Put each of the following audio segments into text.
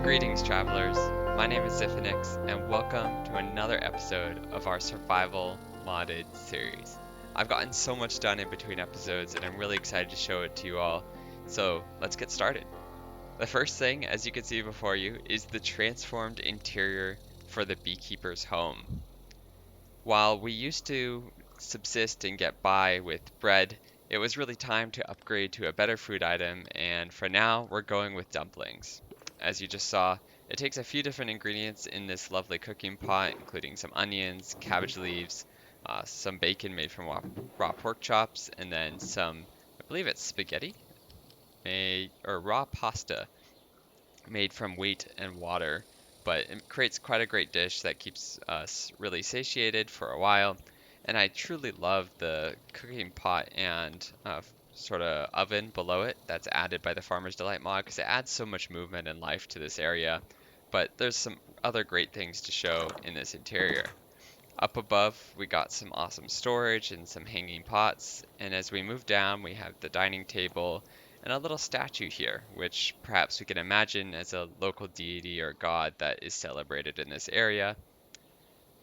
Greetings, travelers. My name is Zyphoenix, and welcome to another episode of our survival modded series. I've gotten so much done in between episodes, and I'm really excited to show it to you all. So let's get started. The first thing, as you can see before you, is the transformed interior for the beekeeper's home. While we used to subsist and get by with bread, it was really time to upgrade to a better food item, and for now, we're going with dumplings. As you just saw, it takes a few different ingredients in this lovely cooking pot, including some onions, cabbage leaves, some bacon made from raw pork chops, and then some, I believe it's spaghetti, or raw pasta made from wheat and water. But it creates quite a great dish that keeps us really satiated for a while. And I truly love the cooking pot and sort of oven below it that's added by the Farmer's Delight mod because it adds so much movement and life to this area. But there's some other great things to show in this interior. Up above, we got some awesome storage and some hanging pots. And as we move down, we have the dining table and a little statue here, which perhaps we can imagine as a local deity or god that is celebrated in this area.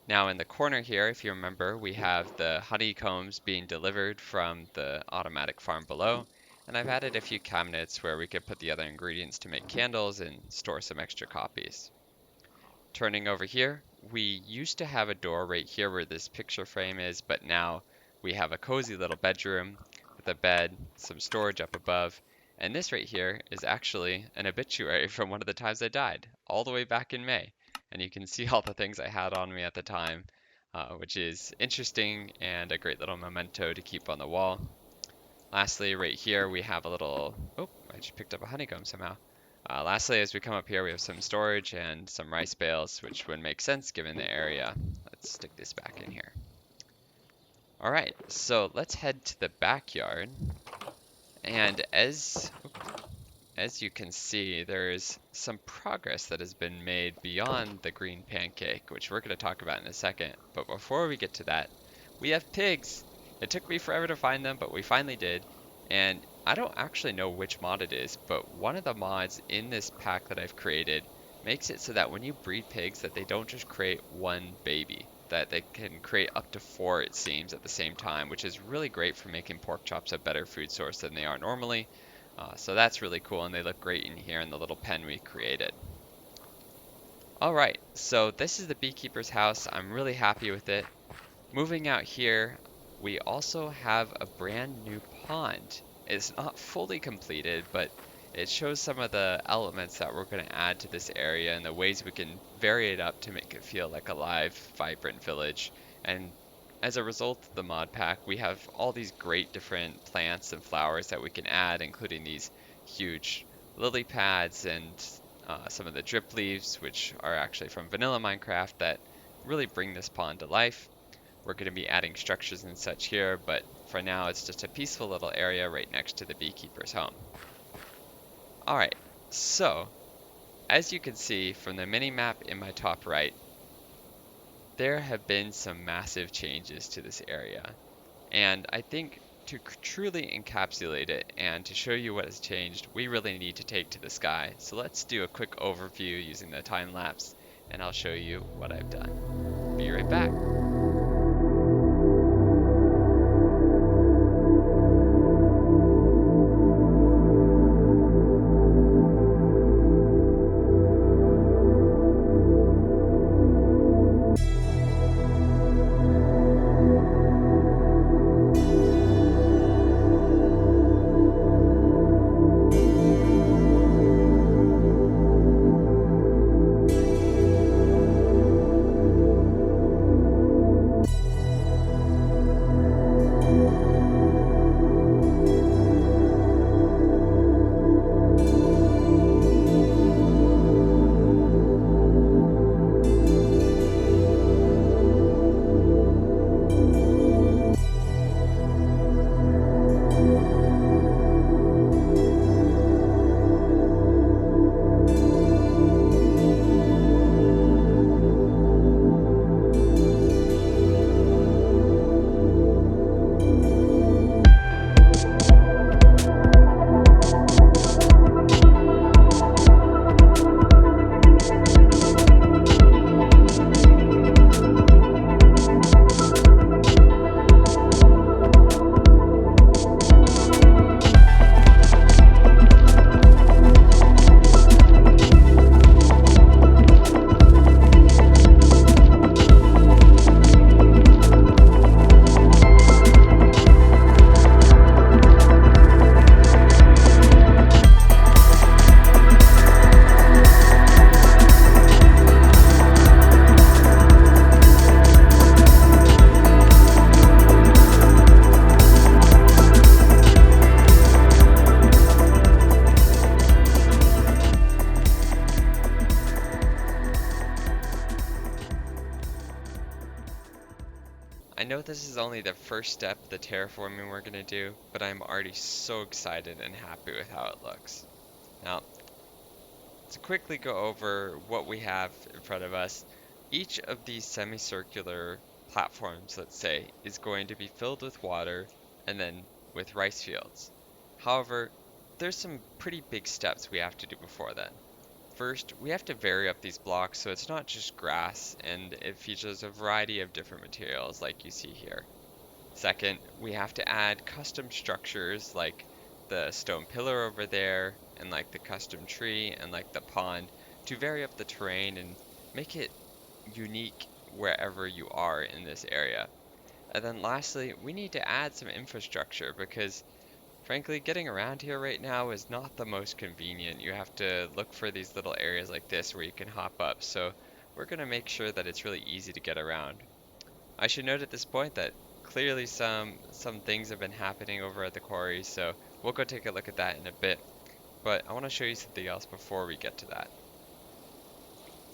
Now in the corner here, if you remember, we have the honeycombs being delivered from the automatic farm below, and I've added a few cabinets where we could put the other ingredients to make candles and store some extra copies. Turning over here, we used to have a door right here where this picture frame is, but now we have a cozy little bedroom with a bed, some storage up above, and this right here is actually an obituary from one of the times I died, all the way back in May. And you can see all the things I had on me at the time, which is interesting and a great little memento to keep on the wall. Lastly, right here we have a little, oh, I just picked up a honeycomb somehow. Lastly, as we come up here, we have some storage and some rice bales, which would make sense given the area. Let's stick this back in here. All right, so let's head to the backyard. And as you can see, there's some progress that has been made beyond the green pancake, which we're going to talk about in a second. But before we get to that, we have pigs. It took me forever to find them, but we finally did. And I don't actually know which mod it is, but one of the mods in this pack that I've created makes it so that when you breed pigs that they don't just create one baby, that they can create up to 4, it seems, at the same time, which is really great for making pork chops a better food source than they are normally. So that's really cool, and they look great in here in the little pen we created. Alright, so this is the beekeeper's house. I'm really happy with it. Moving out here, we also have a brand new pond. It's not fully completed, but it shows some of the elements that we're going to add to this area and the ways we can vary it up to make it feel like a live, vibrant village. And as a result of the mod pack, we have all these great different plants and flowers that we can add, including these huge lily pads and some of the drip leaves, which are actually from vanilla Minecraft, that really bring this pond to life. We're going to be adding structures and such here, but for now it's just a peaceful little area right next to the beekeeper's home. Alright, so as you can see from the mini-map in my top right, there have been some massive changes to this area. And I think to truly encapsulate it and to show you what has changed, we really need to take to the sky. So let's do a quick overview using the time lapse, and I'll show you what I've done. Be right back. I know this is only the first step of the terraforming we're going to do, but I'm already so excited and happy with how it looks. Now, to quickly go over what we have in front of us, each of these semicircular platforms, let's say, is going to be filled with water and then with rice fields. However, there's some pretty big steps we have to do before then. First, we have to vary up these blocks so it's not just grass and it features a variety of different materials like you see here. Second, we have to add custom structures like the stone pillar over there and like the custom tree and like the pond to vary up the terrain and make it unique wherever you are in this area. And then lastly, we need to add some infrastructure because frankly, getting around here right now is not the most convenient. You have to look for these little areas like this where you can hop up. So we're going to make sure that it's really easy to get around. I should note at this point that clearly some things have been happening over at the quarry, so we'll go take a look at that in a bit. But I want to show you something else before we get to that.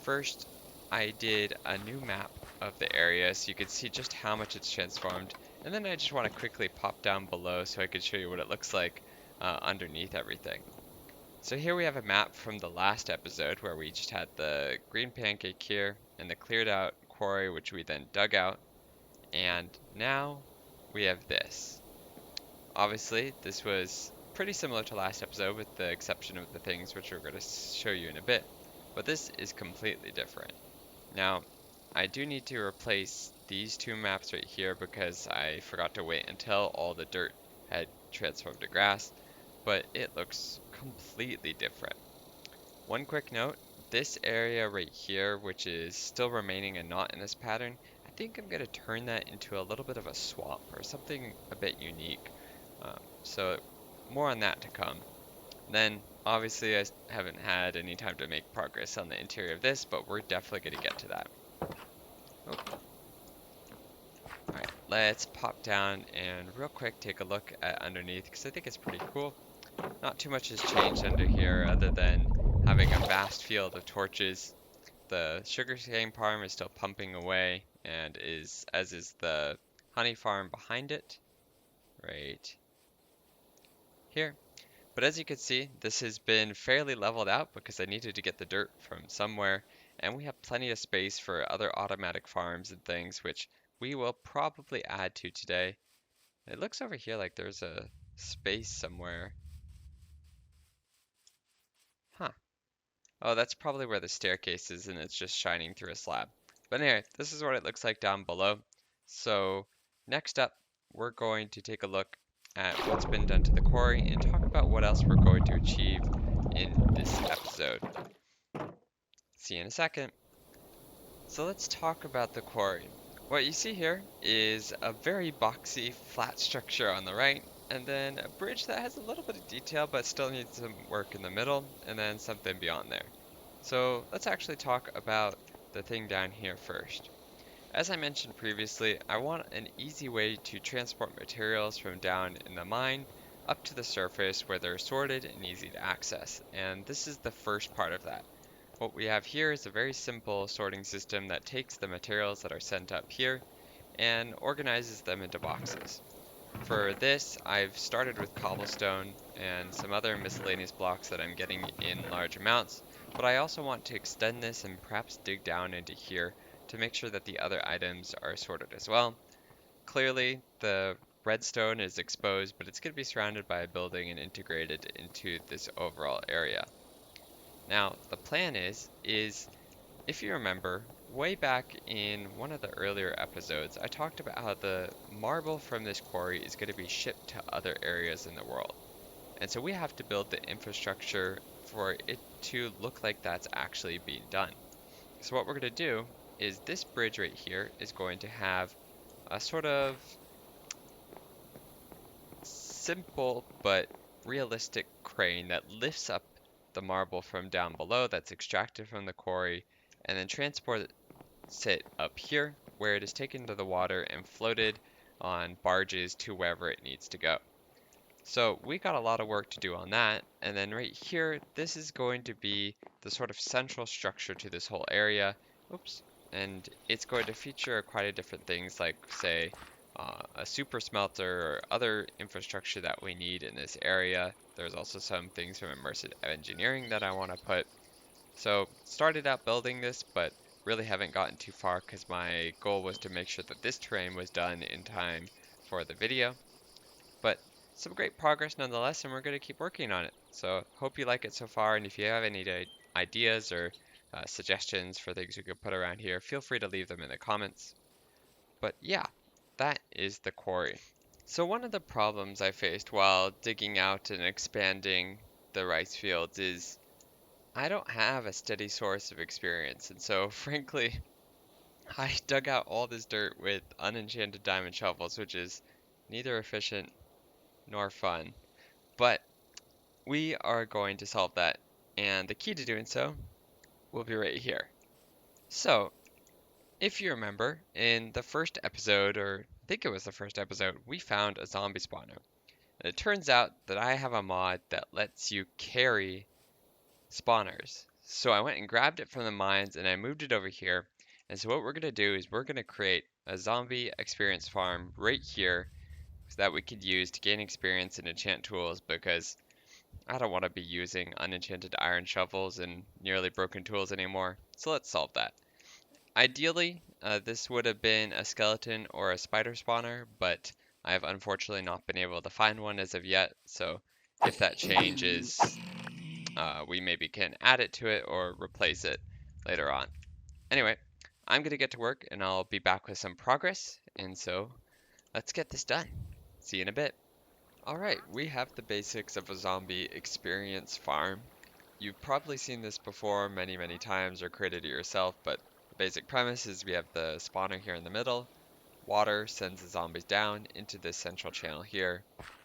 First, I did a new map of the area so you can see just how much it's transformed. And then I just want to quickly pop down below so I can show you what it looks like underneath everything. So here we have a map from the last episode where we just had the green pancake here and the cleared out quarry which we then dug out. And now we have this. Obviously, this was pretty similar to last episode with the exception of the things which we're going to show you in a bit, but this is completely different. Now, I do need to replace these two maps right here because I forgot to wait until all the dirt had transformed to grass, but it looks completely different. One quick note, this area right here, which is still remaining and not in this pattern, I think I'm going to turn that into a little bit of a swamp or something a bit unique. So more on that to come. Then, obviously, I haven't had any time to make progress on the interior of this, but we're definitely going to get to that. Oh. Alright, let's pop down and real quick take a look at underneath because I think it's pretty cool. Not too much has changed under here other than having a vast field of torches. The sugarcane farm is still pumping away and as is the honey farm behind it right here. But as you can see, this has been fairly leveled out because I needed to get the dirt from somewhere, and we have plenty of space for other automatic farms and things, which we will probably add to today. It looks over here like there's a space somewhere. Huh. Oh, that's probably where the staircase is, and it's just shining through a slab. But anyway, this is what it looks like down below. So next up, we're going to take a look at what's been done to the quarry and talk about what else we're going to achieve in this episode. See you in a second. So let's talk about the quarry. What you see here is a very boxy, flat structure on the right, and then a bridge that has a little bit of detail but still needs some work in the middle, and then something beyond there. So let's actually talk about the thing down here first. As I mentioned previously, I want an easy way to transport materials from down in the mine up to the surface where they're sorted and easy to access, and this is the first part of that. What we have here is a very simple sorting system that takes the materials that are sent up here and organizes them into boxes. For this, I've started with cobblestone and some other miscellaneous blocks that I'm getting in large amounts, but I also want to extend this and perhaps dig down into here to make sure that the other items are sorted as well. Clearly, the redstone is exposed, but it's going to be surrounded by a building and integrated into this overall area. Now, the plan is if you remember, way back in one of the earlier episodes, I talked about how the marble from this quarry is going to be shipped to other areas in the world. And so we have to build the infrastructure for it to look like that's actually being done. So what we're going to do is this bridge right here is going to have a sort of simple but realistic crane that lifts up the marble from down below that's extracted from the quarry and then transports it up here where it is taken to the water and floated on barges to wherever it needs to go. So we got a lot of work to do on that, and then right here, this is going to be the sort of central structure to this whole area. Oops, and it's going to feature quite a different things like, say, a super smelter or other infrastructure that we need in this area. There's also some things from immersive engineering that I want to put. So started out building this, but really haven't gotten too far because my goal was to make sure that this terrain was done in time for the video. But some great progress nonetheless, and we're going to keep working on it. So hope you like it so far, and if you have any ideas or suggestions for things we could put around here, feel free to leave them in the comments. But yeah, that is the quarry. So one of the problems I faced while digging out and expanding the rice fields is I don't have a steady source of experience, and so frankly, I dug out all this dirt with unenchanted diamond shovels, which is neither efficient nor fun. But we are going to solve that, and the key to doing so will be right here. So, if you remember, in the first episode, or I think it was the first episode, we found a zombie spawner. And it turns out that I have a mod that lets you carry spawners. So I went and grabbed it from the mines and I moved it over here. And so what we're going to do is we're going to create a zombie experience farm right here so that we could use to gain experience and enchant tools because I don't want to be using unenchanted iron shovels and nearly broken tools anymore. So let's solve that. Ideally, this would have been a skeleton or a spider spawner, but I have unfortunately not been able to find one as of yet. So if that changes, we maybe can add it to it or replace it later on. Anyway, I'm going to get to work and I'll be back with some progress. And so let's get this done. See you in a bit. Alright, we have the basics of a zombie experience farm. You've probably seen this before many times or created it yourself, but the basic premise is we have the spawner here in the middle. Water sends the zombies down into this central channel here,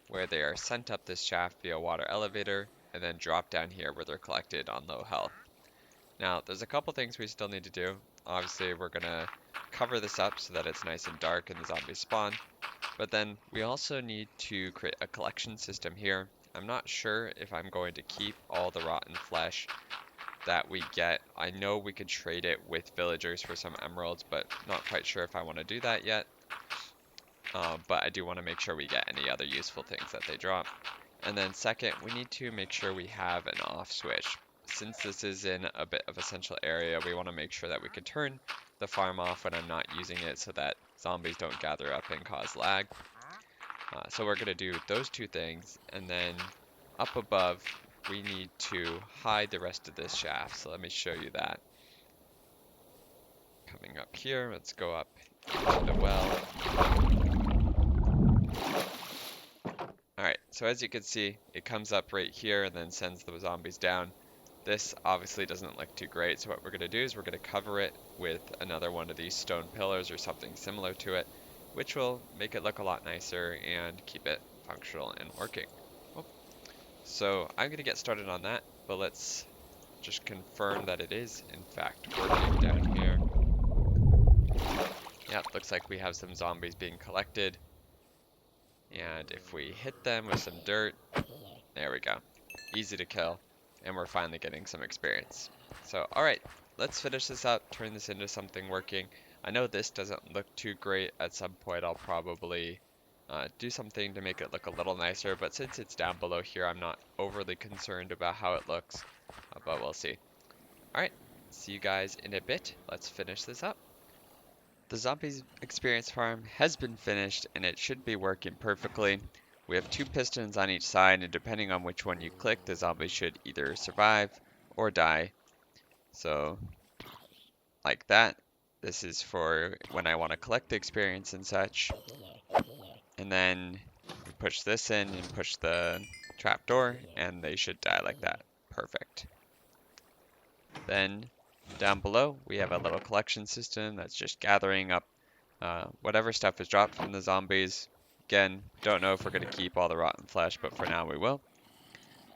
where they are sent up this shaft via water elevator, and then drop down here where they're collected on low health. Now, there's a couple things we still need to do. Obviously, we're going to cover this up so that it's nice and dark and the zombies spawn. But then we also need to create a collection system here. I'm not sure if I'm going to keep all the rotten flesh that we get. I know we could trade it with villagers for some emeralds, but not quite sure if I want to do that yet. But I do want to make sure we get any other useful things that they drop. And then second, we need to make sure we have an off switch. Since this is in a bit of a central area, we want to make sure that we can turn the farm off when I'm not using it so that zombies don't gather up and cause lag. So we're going to do those two things, and then up above, we need to hide the rest of this shaft. So let me show you that. Coming up here, let's go up into the well. Alright, so as you can see, it comes up right here and then sends the zombies down. This obviously doesn't look too great, so what we're going to do is we're going to cover it with another one of these stone pillars or something similar to it, which will make it look a lot nicer and keep it functional and working. Oh. So I'm going to get started on that, but let's just confirm that it is in fact working down here. Yep, looks like we have some zombies being collected. And if we hit them with some dirt, there we go. Easy to kill. And we're finally getting some experience. So, alright, let's finish this up, turn this into something working. I know this doesn't look too great. At some point, I'll probably do something to make it look a little nicer. But since it's down below here, I'm not overly concerned about how it looks. But we'll see. Alright, see you guys in a bit. Let's finish this up. The zombies experience farm has been finished and it should be working perfectly. We have two pistons on each side, and depending on which one you click, the zombies should either survive or die. So, like that. This is for when I want to collect the experience and such. And then we push this in and push the trapdoor, and they should die like that. Perfect. Then down below, we have a little collection system that's just gathering up whatever stuff is dropped from the zombies. Again, don't know if we're going to keep all the rotten flesh, but for now we will.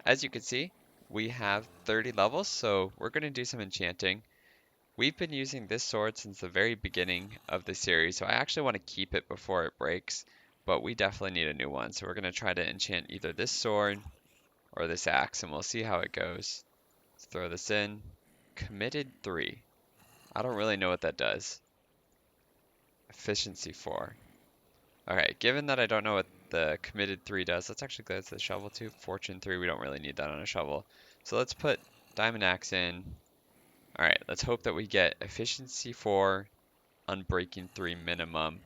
As you can see, we have 30 levels, so we're going to do some enchanting. We've been using this sword since the very beginning of the series, so I actually want to keep it before it breaks, but we definitely need a new one. So we're going to try to enchant either this sword or this axe, and we'll see how it goes. Let's throw this in. Committed 3. I don't really know what that does. Efficiency 4. Okay, given that I don't know what the committed 3 does, let's actually go to the shovel too. Fortune 3, we don't really need that on a shovel. So let's put Diamond Axe in. Alright, let's hope that we get efficiency 4, unbreaking 3 minimum.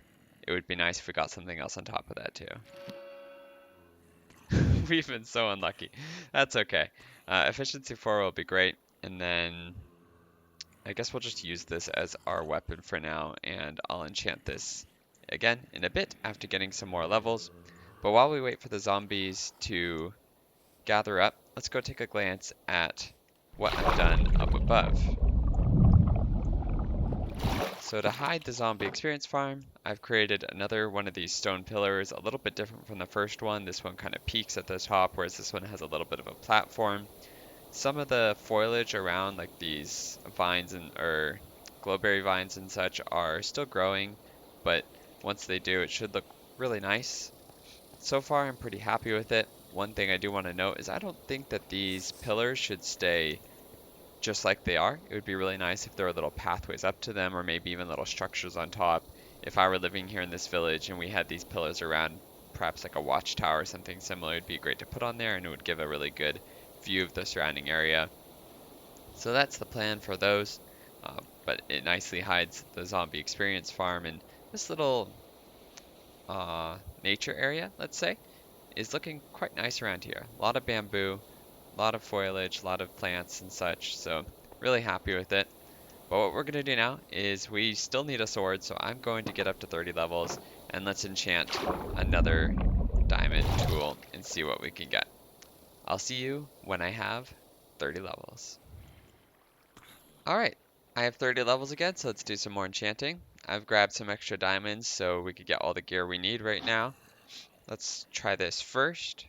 It would be nice if we got something else on top of that too. We've been so unlucky. That's okay. Efficiency 4 will be great. And then I guess we'll just use this as our weapon for now, and I'll enchant this again in a bit after getting some more levels. But while we wait for the zombies to gather up, let's go take a glance at what I've done up above. So to hide the zombie experience farm, I've created another one of these stone pillars, a little bit different from the first one. This one kind of peaks at the top, whereas this one has a little bit of a platform. Some of the foliage around, like these vines or glowberry vines and such, are still growing, but once they do, it should look really nice. So far, I'm pretty happy with it. One thing I do want to note is I don't think that these pillars should stay just like they are. It would be really nice if there were little pathways up to them, or maybe even little structures on top. If I were living here in this village and we had these pillars around, perhaps like a watchtower or something similar, it'd be great to put on there, and it would give a really good view of the surrounding area. So that's the plan for those, but it nicely hides the zombie experience farm, and this little nature area, let's say, is looking quite nice around here. A lot of bamboo, a lot of foliage, a lot of plants and such, so really happy with it. But what we're going to do now is we still need a sword, so I'm going to get up to 30 levels, and let's enchant another diamond tool and see what we can get. I'll see you when I have 30 levels. Alright, I have 30 levels again, so let's do some more enchanting. I've grabbed some extra diamonds so we could get all the gear we need right now. Let's try this first.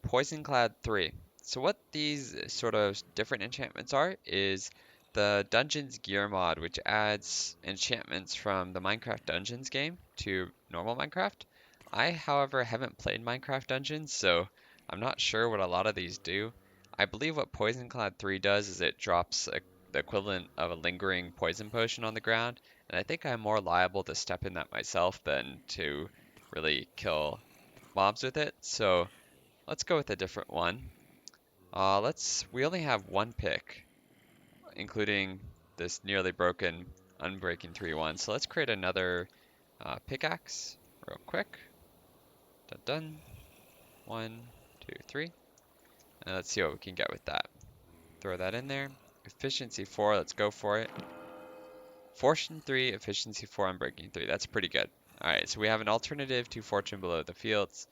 Poison Cloud 3. So what these sort of different enchantments are is the Dungeons gear mod, which adds enchantments from the Minecraft Dungeons game to normal Minecraft. I, however, haven't played Minecraft Dungeons, so I'm not sure what a lot of these do. I believe what Poison Cloud 3 does is it drops the equivalent of a lingering poison potion on the ground, and I think I'm more liable to step in that myself than to really kill mobs with it, so let's go with a different one. We only have one pick, including this nearly broken Unbreaking 3-1. So let's create another pickaxe real quick. Dun dun. 1, 2, 3. And let's see what we can get with that. Throw that in there. Efficiency 4, let's go for it. Fortune 3, efficiency 4, Unbreaking 3. That's pretty good. Alright, so we have an alternative to Fortune below the fields,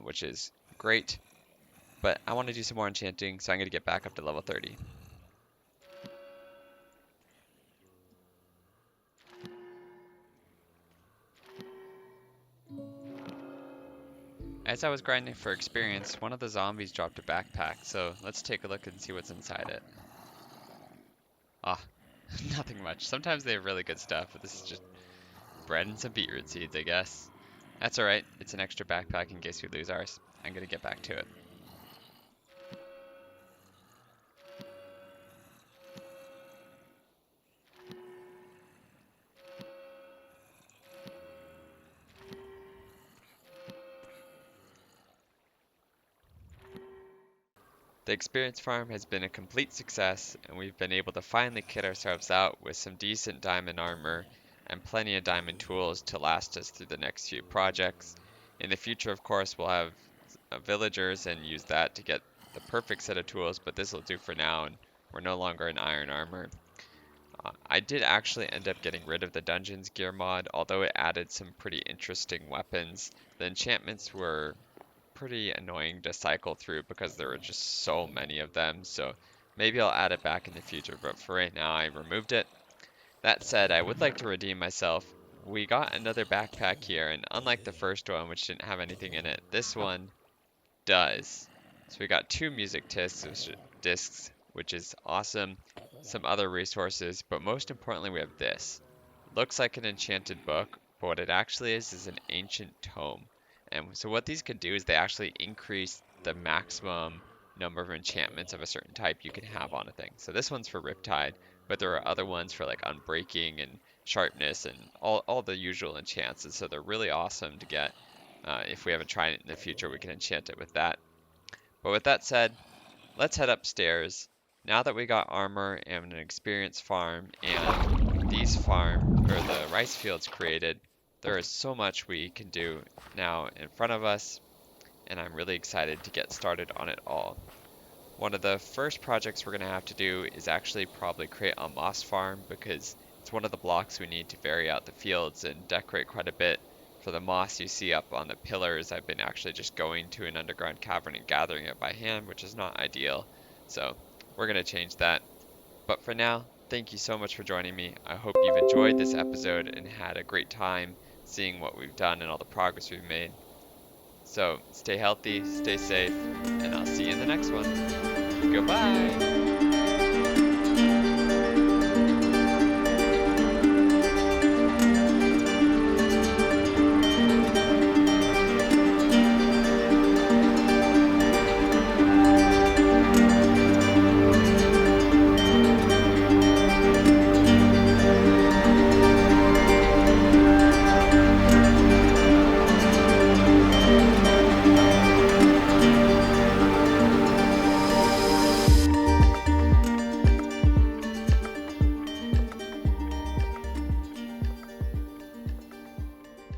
which is great. But I want to do some more enchanting, so I'm going to get back up to level 30. As I was grinding for experience, one of the zombies dropped a backpack, so let's take a look and see what's inside it. Ah, nothing much. Sometimes they have really good stuff, but this is just bread and some beetroot seeds, I guess. That's alright, it's an extra backpack in case we lose ours. I'm going to get back to it. The experience farm has been a complete success, and we've been able to finally kit ourselves out with some decent diamond armor and plenty of diamond tools to last us through the next few projects. In the future, of course, we'll have villagers and use that to get the perfect set of tools, but this will do for now, and we're no longer in iron armor. I did actually end up getting rid of the Dungeons gear mod, although it added some pretty interesting weapons. The enchantments were pretty annoying to cycle through because there were just so many of them, so maybe I'll add it back in the future, but for right now I removed it. That said, I would like to redeem myself. We got another backpack here, and unlike the first one, which didn't have anything in it, this one does. So we got 2 music discs, which is awesome, some other resources, but most importantly we have this. Looks like an enchanted book, but what it actually is an ancient tome. And so what these could do is they actually increase the maximum number of enchantments of a certain type you can have on a thing. So this one's for Riptide, but there are other ones for like Unbreaking and Sharpness and all the usual enchants. And so they're really awesome to get. If we haven't tried it in the future, we can enchant it with that. But with that said, let's head upstairs. Now that we got armor and an experience farm and these the rice fields created, there is so much we can do now in front of us, and I'm really excited to get started on it all. One of the first projects we're going to have to do is actually probably create a moss farm because it's one of the blocks we need to vary out the fields and decorate quite a bit. For the moss you see up on the pillars, I've been actually just going to an underground cavern and gathering it by hand, which is not ideal. So we're going to change that. But for now, thank you so much for joining me. I hope you've enjoyed this episode and had a great time seeing what we've done and all the progress we've made. So stay healthy, stay safe, and I'll see you in the next one. Goodbye!